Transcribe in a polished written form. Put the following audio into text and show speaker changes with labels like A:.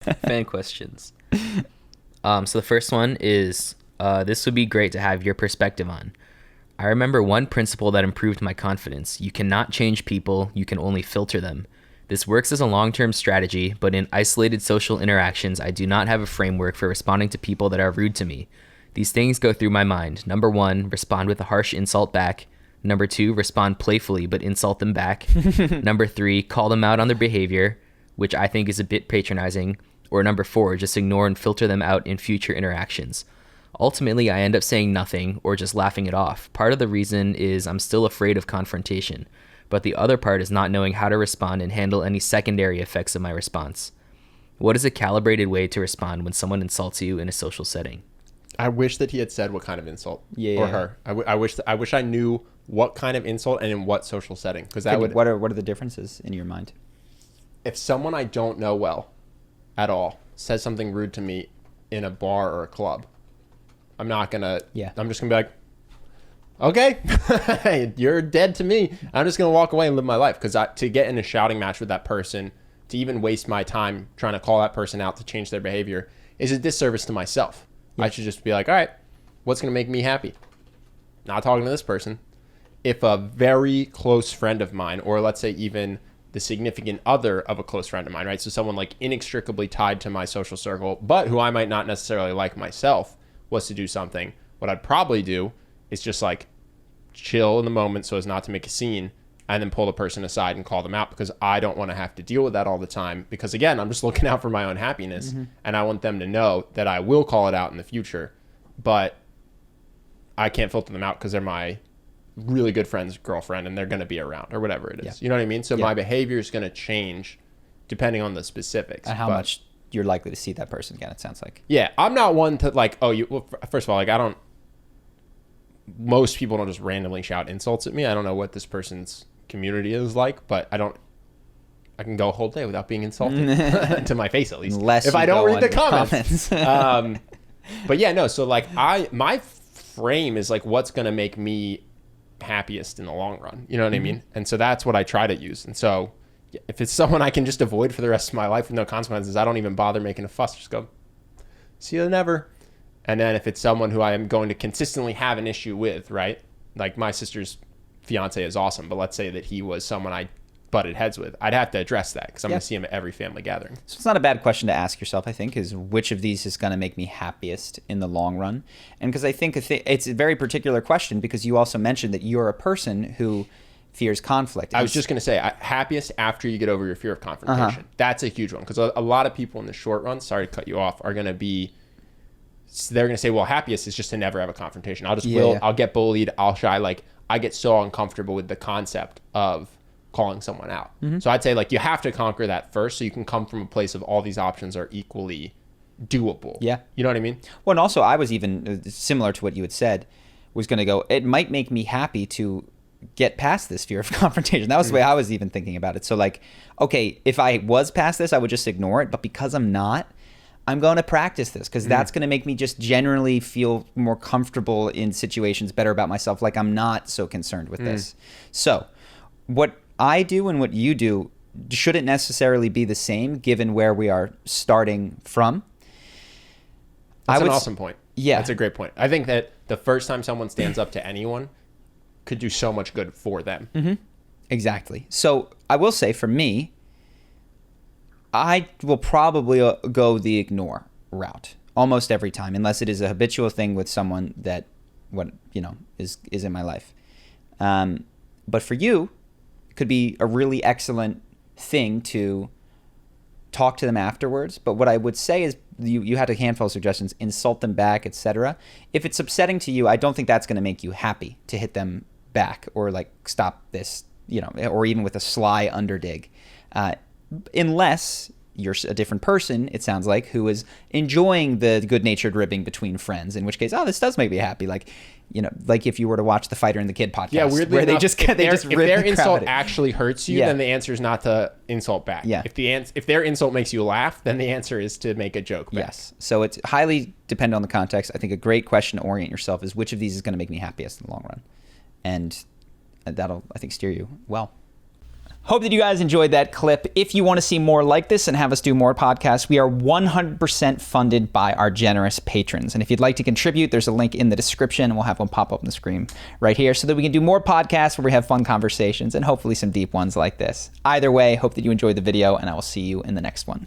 A: Fan questions. So the first one is, this would be great to have your perspective on. I remember one principle that improved my confidence. You cannot change people, you can only filter them. This works as a long-term strategy, but in isolated social interactions, I do not have a framework for responding to people that are rude to me. These things go through my mind. Number 1, respond with a harsh insult back. Number 2, respond playfully but insult them back. Number 3, call them out on their behavior, which I think is a bit patronizing. Or number 4, just ignore and filter them out in future interactions. Ultimately, I end up saying nothing or just laughing it off. Part of the reason is I'm still afraid of confrontation, but the other part is not knowing how to respond and handle any secondary effects of my response. What is a calibrated way to respond when someone insults you in a social setting?
B: I wish that he had said what kind of insult,
C: Yeah.
B: or her. I wish I knew what kind of insult and in what social setting, because
C: What are the differences in your mind?
B: if someone I don't know well at all says something rude to me in a bar or a club, I'm not gonna.
C: Yeah.
B: I'm just gonna be like, okay, you're dead to me. I'm just gonna walk away and live my life, because to get in a shouting match with that person, to even waste my time trying to call that person out to change their behavior, is a disservice to myself.
C: Yeah.
B: I should just be like, all right, what's gonna make me happy? Not talking to this person. If a very close friend of mine, or let's say even the significant other of a close friend of mine, right? So someone like inextricably tied to my social circle, but who I might not necessarily like myself, was to do something, what I'd probably do is just like chill in the moment so as not to make a scene, and then pull the person aside and call them out, because I don't want to have to deal with that all the time. Because again, I'm just looking out for my own happiness, and I want them to know that I will call it out in the future, but I can't filter them out because they're my really good friend's girlfriend and they're going to be around or whatever it is.
C: Yeah.
B: You know what I mean? So
C: Yeah.
B: my behavior is going to change depending on the specifics.
C: And how
B: But
C: much you're likely to see that person again, it sounds like.
B: yeah, I'm not one to like, first of all, like most people don't just randomly shout insults at me. I don't know what this person's community is like, but I can go a whole day without being insulted to my face, at least.
C: Unless
B: if
C: you
B: I don't
C: go
B: read the
C: under
B: comments.
C: comments.
B: But yeah, no. So like my frame is like, what's going to make me happiest in the long run. You know what I mean? And so that's what I try to use. And so if it's someone I can just avoid for the rest of my life with no consequences, I don't even bother making a fuss. Just go, see you never. And then if it's someone who I am going to consistently have an issue with, right? Like my sister's fiance is awesome, but let's say that he was someone I butted heads with. I'd have to address that because I'm going to see him at every family gathering.
C: So it's not a bad question to ask yourself, I think, is which of these is going to make me happiest in the long run? And because I think it's a very particular question, because you also mentioned that you're a person who fears conflict.
B: I was just going to say, happiest after you get over your fear of confrontation. That's a huge one, because a lot of people in the short run, sorry to cut you off, are going to be, they're going to say, well, happiest is just to never have a confrontation. I'll get bullied, I'll shy. Like, I get so uncomfortable with the concept of calling someone out. So I'd say, like, you have to conquer that first so you can come from a place of all these options are equally doable.
C: Yeah.
B: You know what I mean?
C: Well, and also I was even similar to what you had said, was going to go, it might make me happy to get past this fear of confrontation. That was the way I was even thinking about it. So like, okay, if I was past this, I would just ignore it. But because I'm not, I'm going to practice this, because that's going to make me just generally feel more comfortable in situations, better about myself. Like, I'm not so concerned with this. So what I do and what you do shouldn't necessarily be the same given where we are starting from.
B: That's an awesome point.
C: Yeah.
B: That's a great point. I think that the first time someone stands up to anyone could do so much good for them.
C: Exactly. So I will say, for me, I will probably go the ignore route almost every time, unless it is a habitual thing with someone that is in my life. But for you, it could be a really excellent thing to talk to them afterwards. But what I would say is, you had a handful of suggestions: insult them back, etc. If it's upsetting to you, I don't think that's going to make you happy to hit them back, or like stop this, or even with a sly underdig. Unless you're a different person, it sounds like, who is enjoying the good-natured ribbing between friends, in which case, this does make me happy. Like, like if you were to watch the Fighter and the Kid podcast,
B: weirdly
C: where
B: enough,
C: if
B: their
C: the
B: insult actually hurts you, then the answer is not to insult back.
C: Yeah.
B: If their insult makes you laugh, then the answer is to make a joke back.
C: Yes. So it's highly dependent on the context. I think a great question to orient yourself is, which of these is going to make me happiest in the long run? And that'll, I think, steer you well. Hope that you guys enjoyed that clip. If you want to see more like this and have us do more podcasts, we are 100% funded by our generous patrons. And if you'd like to contribute, there's a link in the description, and we'll have one pop up on the screen right here so that we can do more podcasts where we have fun conversations and hopefully some deep ones like this. Either way, hope that you enjoyed the video, and I will see you in the next one.